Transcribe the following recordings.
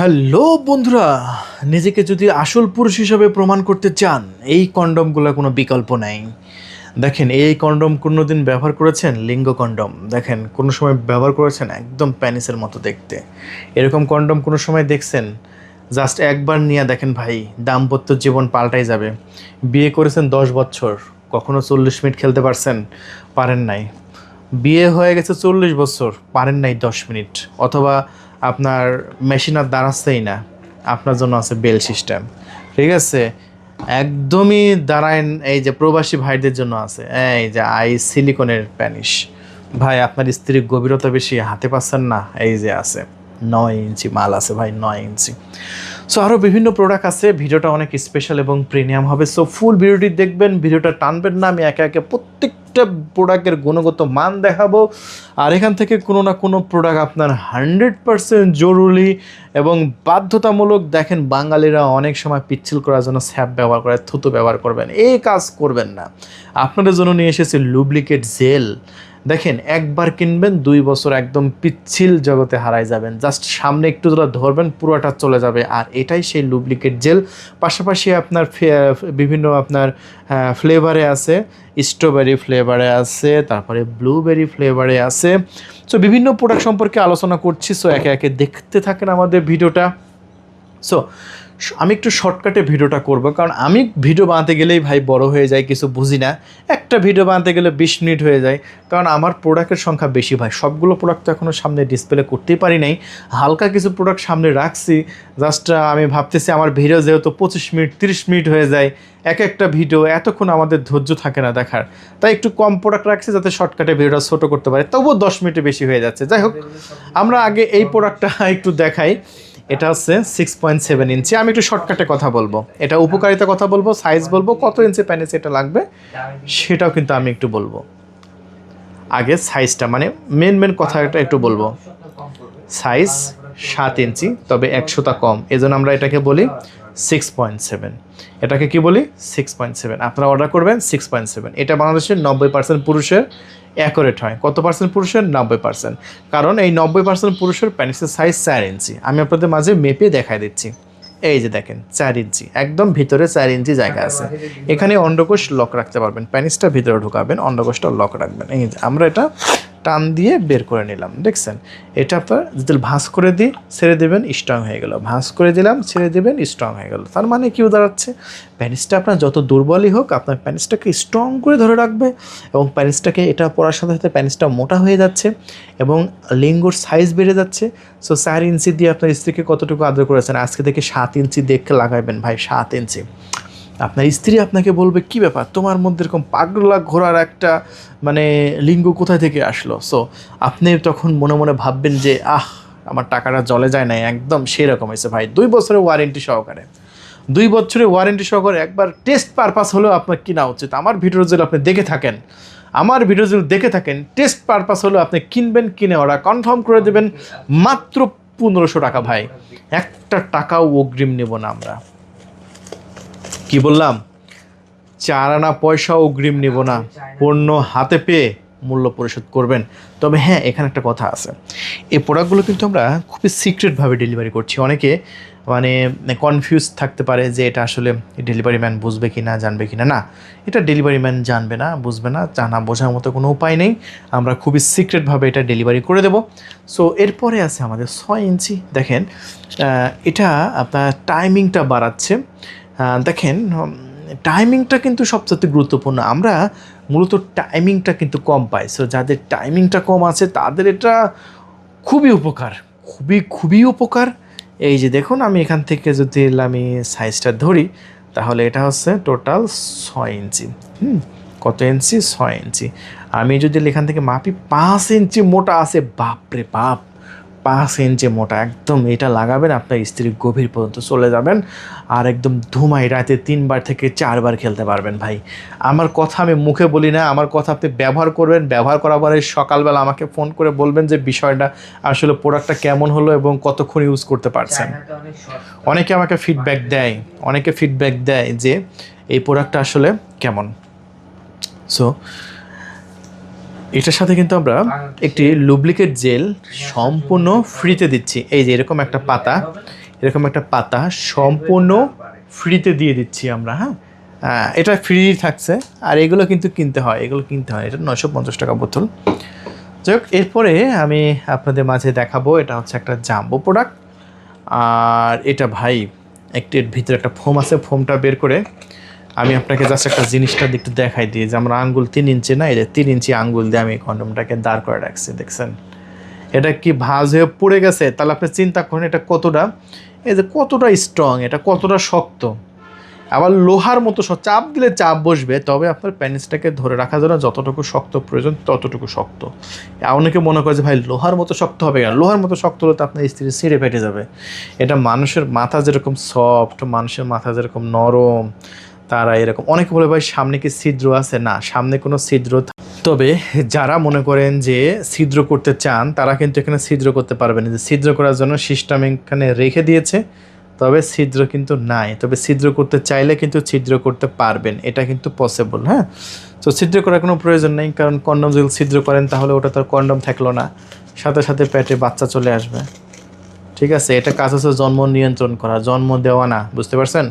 Hello বন্ধুরা, নিজেকে যদি আসল পুরুষ হিসেবে প্রমাণ করতে চান, এই কন্ডমগুলোর কোনো বিকল্প নাই। দেখেন, এই কন্ডম কোনোদিন ব্যবহার করেছেন? লিঙ্গ কন্ডম দেখেন কোনো সময় ব্যবহার করেছেন? একদম প্যানিসের মতো দেখতে। এরকম কন্ডম কোনো সময় দেখছেন? জাস্ট একবার নিয়ে দেখেন ভাই, দাম্পত্য জীবন পাল্টাই যাবে। বিয়ে করেছেন 10 বছর, কখনো 40 মিনিট খেলতে পারছেন? পারেন নাই। বিয়ে হয়ে গেছে 40 বছর, পারেন নাই 10 মিনিট। অথবা আপনার মেশিন আর দাঁড়াচ্ছেই না, আপনার জন্য আছে বেল সিস্টেম। ঠিক আছে, একদমই দাঁড়ায়। এই যে প্রবাসী ভাইদের জন্য আছে এই যে সিলিকনের প্যানিস। ভাই, আপনার স্ত্রীর গভীরতা বেশি, হাতে পাচ্ছেন না, এই যে আছে 9 ইঞ্চি মাল আছে ভাই, 9 ইঞ্চি। সো আরও বিভিন্ন প্রোডাক্ট আছে। ভিডিওটা অনেক স্পেশাল এবং প্রিমিয়াম হবে। সো ফুল ভিডিওটি দেখবেন, ভিডিওটা টানবেন না। আমি একে একে প্রত্যেকটা প্রোডাক্টের গুণগত মান দেখাবো। আর এখান থেকে কোনো না কোনো প্রোডাক্ট আপনার 100% জরুরি এবং বাধ্যতামূলক। দেখেন, বাঙালিরা অনেক সময় পিচ্ছিল করার জন্য স্যাপ ব্যবহার করে, থুতু ব্যবহার করবেন, এই কাজ করবেন না। আপনাদের জন্য নিয়ে এসেছে লুব্রিকেট জেল। দেখেন, একবার কিনবেন, 2 বছর একদম পিচ্ছিল জগতে হারাই যাবেন। জাস্ট সামনে একটু ধরে ধরবেন, পুরোটা চলে যাবে। আর এটাই সেই লুব্রিকেট জেল। পাশাপাশি আপনার বিভিন্ন আপনার ফ্লেভারে আছে, স্ট্রবেরি ফ্লেভারে আছে, তারপরে ব্লুবেরি ফ্লেভারে আছে। সো বিভিন্ন প্রোডাক্ট সম্পর্কে আলোচনা করছি। সো একে একে দেখতে থাকেন আমাদের ভিডিওটা। সো আমি একটু শর্টকাটে ভিডিওটা করব, কারণ আমি ভিডিও বানাতে গেলেই ভাই বড় হয়ে যায়, কিছু বুঝি না। একটা ভিডিও বানাতে গেলে 20 মিনিট হয়ে যায়, কারণ আমার প্রোডাক্টের সংখ্যা বেশি ভাই। সবগুলো প্রোডাক্ট তো এখনও সামনে ডিসপ্লে করতেই পারি নাই, হালকা কিছু প্রোডাক্ট সামনে রাখছি। জাস্ট আমি ভাবতেছি আমার ভিডিও যেহেতু 25 মিনিট 30 মিনিট হয়ে যায়, এক একটা ভিডিও এতক্ষণ আমাদের ধৈর্য থাকে না দেখার, তাই একটু কম প্রোডাক্ট রাখছি যাতে শর্টকাটে ভিডিওটা ছোটো করতে পারে। তবুও 10 মিনিটে বেশি হয়ে যাচ্ছে। যাই হোক, আমরা আগে এই প্রোডাক্টটা একটু দেখাই। এটা হচ্ছে 6.7 ইঞ্চি। আমি একটু শর্টকাটে কথা বলবো, এটা উপকারিতা কথা বলবো, সাইজ বলবো, কত ইঞ্চি প্যানিস এটা লাগবে সেটাও কিন্তু আমি একটু বলবো। আগে সাইজটা, মানে মেন কথাটা একটু বলবো। সাইজ 7 ইঞ্চি, তবে 100টা কম, এজন্য আমরা এটাকে বলি 6.7। এটাকে কি বলি? 6.7। আপনারা অর্ডার করবেন 6.7। এটা বাংলাদেশের 90% পুরুষের অ্যাকুরেট হয়। কত পার্সেন্ট পুরুষের? 90%। কারণ এই 90% পুরুষের প্যানিসের সাইজ 4 ইঞ্চি। আমি আপনাদের মাঝে মেপে দেখাই দিচ্ছি। এই যে দেখেন, 4 ইঞ্চি, একদম ভিতরে 4 ইঞ্চি জায়গা আছে। এখানে অন্ডকোষ লক রাখতে পারবেন, প্যানিসটা ভিতরে ঢুকাবেন, অন্ডকোষটা লক রাখবেন। এই যে আমরা এটা টান দিয়ে বের করে নিলাম, দেখছেন? এটা আপনার যদি ভাঁজ করে দিই, ছেড়ে দেবেন, স্ট্রং হয়ে গেল। ভাঁজ করে দিলাম, ছেড়ে দেবেন, স্ট্রং হয়ে গেল। তার মানে কি দাঁড়াচ্ছে? প্যানিসটা আপনার যত দুর্বলই হোক, আপনার প্যানিসটাকে স্ট্রং করে ধরে রাখবে। এবং প্যানিসটাকে, এটা পরার সাথে সাথে প্যানিসটা মোটা হয়ে যাচ্ছে এবং লিঙ্গর সাইজ বেড়ে যাচ্ছে। সো 4 ইঞ্চি দিয়ে আপনার স্ত্রীকে কতটুকু আদর করেছেন? আজকে থেকে 7 ইঞ্চি দেখে লাগাবেন ভাই, 7 ইঞ্চি। আপনার স্ত্রী আপনাকে বলবে, কী ব্যাপার, তোমার মধ্যে এরকম পাগলা ঘোরার একটা মানে লিঙ্গ কোথায় থেকে আসলো? সো আপনি তখন মনে মনে ভাববেন যে আমার টাকাটা জলে যায় না, একদম সেরকম হয়েছে ভাই। 2 বছরের ওয়ারেন্টি সহকারে, 2 বছরের ওয়ারেন্টি সহকারে একবার টেস্ট পারপাস হলেও আপনার কেনা উচিত। আমার ভিডিও যদি আপনি দেখে থাকেন, টেস্ট পারপাস হলেও আপনি কিনবেন, কিনে ওরা কনফার্ম করে দেবেন। মাত্র 1500 টাকা ভাই, একটা টাকাও অগ্রিম নেব না আমরা। কি বললাম? 4 আনা পয়সা অগ্রিম নেব না, পণ্য হাতে পেয়ে মূল্য পরিশোধ করবেন। তবে হ্যাঁ, এখানে একটা কথা আছে, এই প্রোডাক্টগুলো কিন্তু আমরা খুবই সিক্রেটভাবে ডেলিভারি করছি। অনেকে মানে কনফিউজ থাকতে পারে যে এটা আসলে ডেলিভারি ম্যান বুঝবে কি না, জানবে কি না। না, এটা ডেলিভারি ম্যান জানবে না, বুঝবে না, জানা বোঝার মতো কোনো উপায় নেই। আমরা খুবই সিক্রেটভাবে এটা ডেলিভারি করে দেব। সো এরপরে আছে আমাদের 6 ইঞ্চি। দেখেন, এটা আপনার টাইমিংটা বাড়াচ্ছে। দেখেন, টাইমিংটা কিন্তু সবচেয়ে গুরুত্বপূর্ণ। আমরা মূলত টাইমিংটা কিন্তু কম পাই। সো যাদের টাইমিংটা কম আছে তাদের এটা খুবই উপকার, খুবই উপকার। এই যে দেখুন, আমি এখান থেকে যদি আমি সাইজটা ধরি, তাহলে এটা হচ্ছে টোটাল 6 ইঞ্চি। কত ইঞ্চি? 6 ইঞ্চি। আমি যদি এখান থেকে মাপি, 5 ইঞ্চি মোটা আছে। বাপরে বাপ, 5 ইঞ্চি মোটা একদম। এটা লাগাবেন, আপনার স্ত্রীর গভীর পর্যন্ত চলে যাবেন, আর একদম ধুমাই রাতে 3বার থেকে 4বার খেলতে পারবেন ভাই। আমার কথা আমি মুখে বলি না, আমার কথা আপনি ব্যবহার করবেন। ব্যবহার করার পরে সকালবেলা আমাকে ফোন করে বলবেন যে বিষয়টা আসলে প্রোডাক্টটা কেমন হলো এবং কতক্ষণ ইউজ করতে পারছেন। অনেকে আমাকে ফিডব্যাক দেয় যে এই প্রোডাক্টটা আসলে কেমন। সো এটার সাথে কিন্তু আমরা একটি লুব্রিকেট জেল সম্পূর্ণ ফ্রিতে দিচ্ছি। এই যে এরকম একটা পাতা, এরকম একটা পাতা সম্পূর্ণ ফ্রিতে দিয়ে দিচ্ছি আমরা। হ্যাঁ, এটা ফ্রি থাকছে। আর এগুলো কিন্তু কিনতে হয়, এগুলো কিনতে হয়। এটা 950 টাকা বোতল। যাই হোক, এরপরে আমি আপনাদের মাঝে দেখাবো, এটা হচ্ছে একটা জাম্বো প্রোডাক্ট। আর এটা ভাই একটু এর ভিতরে একটা ফোম আছে, ফোমটা বের করে আমি আপনাকে জাস্ট একটা জিনিসটা একটু দেখাই দিই যে আমরা আঙ্গুল 3 ইঞ্চি না, এটা 3 ইঞ্চি আঙ্গুল দিয়ে আমি কন্ডমটাকে দাঁড় করে রাখছি, দেখছেন? এটা কি ভাঁজ হয়ে পড়ে গেছে? তাহলে আপনি চিন্তা করেন এটা কতটা, এই যে কতটা স্ট্রং, এটা কতটা শক্ত। আবার লোহার মতো চাপ দিলে চাপ বসবে, তবে আপনার প্যানিসটাকে ধরে রাখার জন্য যতটুকু শক্ত প্রয়োজন ততটুকু শক্ত। অনেকে মনে করে যে ভাই লোহার মতো শক্ত হবে কেন? লোহার মতো শক্ত হলে তো আপনার স্ত্রী ছিঁড়ে ফেটে যাবে। এটা মানুষের মাথা যেরকম সফট, মানুষের মাথা যেরকম নরম, তারা এরকম। অনেকে বলে ভাই সামনে কি ছিদ্র আছে? না, সামনে কোনো ছিদ্র, তবে যারা মনে করেন যে ছিদ্র করতে চান তারা কিন্তু এখানে ছিদ্র করতে পারবেন। যে ছিদ্র করার জন্য সিস্টেম এখানে রেখে দিয়েছে, তবে ছিদ্র কিন্তু নাই। তবে ছিদ্র করতে চাইলে কিন্তু ছিদ্র করতে পারবেন, এটা কিন্তু পসিবল। হ্যাঁ, তো ছিদ্র করার কোনো প্রয়োজন নেই, কারণ কন্ডম যদি ছিদ্র করেন তাহলে ওটা তো কন্ডম থাকলো না, সাথে সাথে পেটে বাচ্চা চলে আসবে। ঠিক আছে, এটা কাজ হচ্ছে জন্ম নিয়ন্ত্রণ করা, জন্ম দেওয়া না, বুঝতে পারছেন?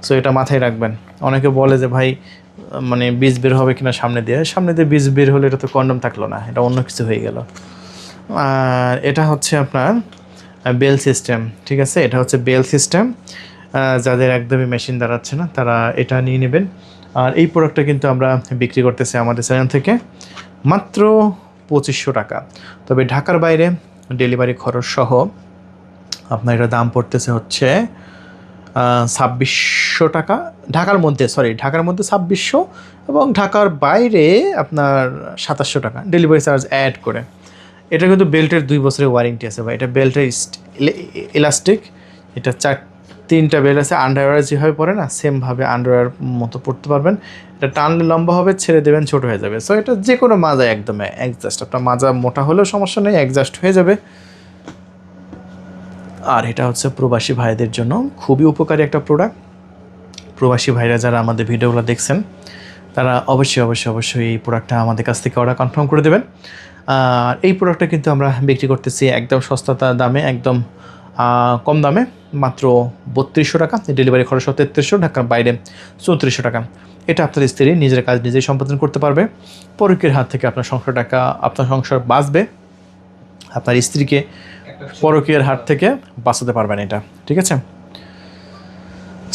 সো এটা মাথায় রাখবেন। অনেকে বলে যে ভাই মানে বীজ বের হবে কিনা সামনে দিয়ে, সামনে দিয়ে বীজ বের হলে এটা তো কন্ডম থাকলো না, এটা অন্য কিছু হয়ে গেল। আর এটা হচ্ছে আপনার বেল সিস্টেম। ঠিক আছে, এটা হচ্ছে বেল সিস্টেম। যাদের একদমই মেশিন দাঁড়াচ্ছে না তারা এটা নিয়ে নেবেন। আর এই প্রোডাক্টটা কিন্তু আমরা বিক্রি করতেছি আমাদের চ্যানেল থেকে মাত্র 2500 টাকা। তবে ঢাকার বাইরে ডেলিভারি খরচ সহ আপনার এটা দাম পড়তেছে হচ্ছে 2600 টাকা। ঢাকার মধ্যে, ঢাকার মধ্যে 2600, এবং ঢাকার বাইরে আপনার 2700 টাকা ডেলিভারি চার্জ অ্যাড করে। এটা কিন্তু বেল্টের 2 বছরের ওয়ারেন্টি আছে ভাই। এটা বেল্টের ইলাস্টিক, এটা 3টা বেল্ট আছে। আন্ডারওয়্যার যেভাবে পরে না, সেমভাবে আন্ডারওয়্যার মতো পড়তে পারবেন। এটা টানলে লম্বা হবে, ছেড়ে দেবেন ছোটো হয়ে যাবে। সো এটা যে কোনো মাজায় একদম অ্যাডজাস্ট, আপনার মাজা মোটা হলেও সমস্যা নেই, অ্যাডজাস্ট হয়ে যাবে। আর এটা হচ্ছে প্রবাসী ভাইদের জন্য খুবই উপকারী একটা প্রোডাক্ট। প্রবাসী ভাইরা যারা আমাদের ভিডিওগুলো দেখছেন তারা অবশ্যই এই প্রোডাক্টটা আমাদের কাছ থেকে অর্ডার কনফার্ম করে দেবেন। আর এই প্রোডাক্টটা কিন্তু আমরা বিক্রি করতেছি একদম সস্তা দামে, একদম কম দামে, মাত্র 3200 টাকা। ডেলিভারি খরচ 3300, ঢাকার বাইরে 3400 টাকা। এটা আপনার স্ত্রী নিজের কাজ নিজেই সম্পাদন করতে পারবে। পরকীয়ের হাত থেকে আপনার সংসার বাঁচবে, আপনার স্ত্রীকে পরকীয়ার হাত থেকে বাঁচাতে পারবেন এটা। ঠিক আছে,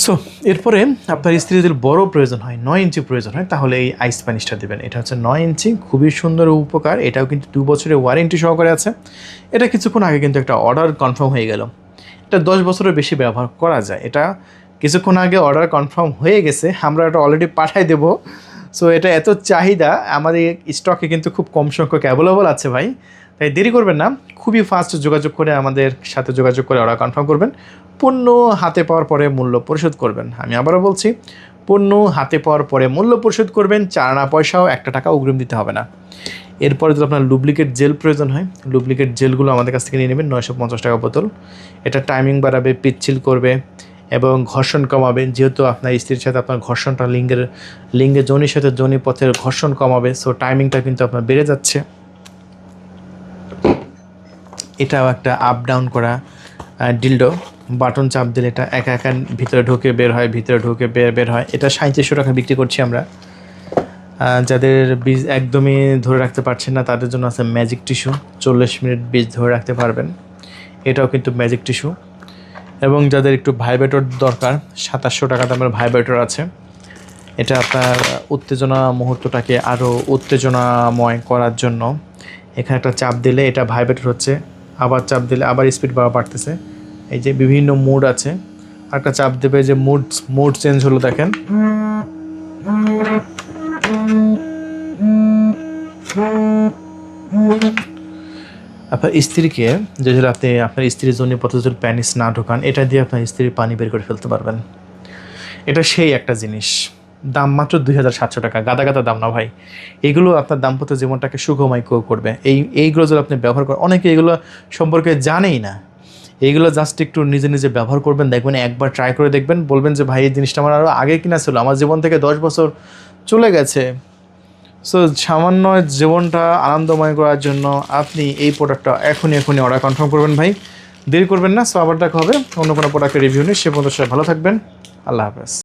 সো এরপরে আপনার স্ত্রী যদি বড় প্রয়োজন হয়, 9 ইঞ্চি প্রয়োজন হয়, তাহলে এই আইস প্যানিসটা দেবেন। এটা হচ্ছে 9 ইঞ্চি, খুবই সুন্দর উপকার। এটাও কিন্তু 2 বছরের ওয়ারেন্টি সহকারে আছে। এটা কিছুক্ষণ আগে কিন্তু একটা অর্ডার কনফার্ম হয়ে গেল। এটা 10 বছরের বেশি ব্যবহার করা যায়। এটা কিছুক্ষণ আগে অর্ডার কনফার্ম হয়ে গেছে, আমরা এটা অলরেডি পাঠাই দেবো। সো এটা এত চাহিদা, আমাদের স্টকে কিন্তু খুব কম সংখ্যক অ্যাভেলেবল আছে ভাই। তাই দেরি করবেন না, খুবই ফাস্ট যোগাযোগ করে আমাদের সাথে যোগাযোগ করে অর্ডার কনফার্ম করবেন। পণ্য হাতে পাওয়ার পরে মূল্য পরিশোধ করবেন। আমি আবারও বলছি, পণ্য হাতে পাওয়ার পরে মূল্য পরিশোধ করবেন। 4 আনা পয়সাও 1 টাকা অগ্রিম দিতে হবে না। এরপরে যদি আপনার ডুপ্লিকেট জেল প্রয়োজন হয়, ডুপ্লিকেট জেলগুলো আমাদের কাছ থেকে নিয়ে নেবেন। 950 টাকা বোতল। এটা টাইমিং বাড়াবে, পিচ্ছিল করবে এবং ঘর্ষণ কমাবে। যেহেতু আপনার স্ত্রীর সাথে আপনার ঘর্ষণটা লিঙ্গে যোনির সাথে যোনি পথের ঘর্ষণ কমাবে, সো টাইমিংটা কিন্তু আপনার বেড়ে যাচ্ছে। এটাও একটা আপ ডাউন করা ডিলডো, বাটন চাপ দিলে এটা একা একা ভিতরে ঢুকে বের হয়, ভিতরে ঢুকে বের হয়। এটা 3700 টাকা বিক্রি করছি আমরা। যাদের বীজ একদমই ধরে রাখতে পারছেন না তাদের জন্য আছে ম্যাজিক টিস্যু, 40 মিনিট বীজ ধরে রাখতে পারবেন। এটাও কিন্তু ম্যাজিক টিস্যু। এবং যাদের একটু ভাইব্রেটর দরকার, 2700 টাকা দামের ভাইব্রেটর আছে। এটা আপনার উত্তেজনা মুহূর্তটাকে আরও উত্তেজনাময় করার জন্য। এখানে একটা চাপ দিলে এটা ভাইব্রেটর হচ্ছে, আবার চাপ দিলে আবার স্পিড বাড়তেছে। এই যে বিভিন্ন মুড আছে, একটা চাপ দেবে যে মুড চেঞ্জ হলো, দেখেন। আপনার স্ত্রীকে যদি আপনি আপনার স্ত্রীর জন্য প্রতিদিন প্যানিস না ঢোকান, এটা দিয়ে আপনার স্ত্রীর পানি বের করে ফেলতে পারবেন। এটা সেই একটা জিনিস। দাম মাত্র 2700 টাকা। গাদা দাম না ভাই, এগুলো আপনার দাম্পত্য জীবনটাকে সুখময় করবে। এইগুলো যদি আপনি ব্যবহার করেন, অনেকে এগুলো সম্পর্কে জানেই না। এইগুলো জাস্ট একটু নিজে নিজে ব্যবহার করবেন, দেখবেন একবার ট্রাই করে দেখবেন, বলবেন যে ভাই এই জিনিসটা আমার আরও আগে কিনা ছিল, আমার জীবন থেকে 10 বছর চলে গেছে। সো সামান্য জীবনটা আনন্দময় করার জন্য আপনি এই প্রোডাক্টটা এখনই অর্ডার কনফার্ম করবেন ভাই। দেরি করবেন না। সো আবার দেখা হবে অন্য কোনো প্রোডাক্টের রিভিউ নিয়ে। সে পর্যন্ত সবাই ভালো থাকবেন। আল্লাহ হাফেজ।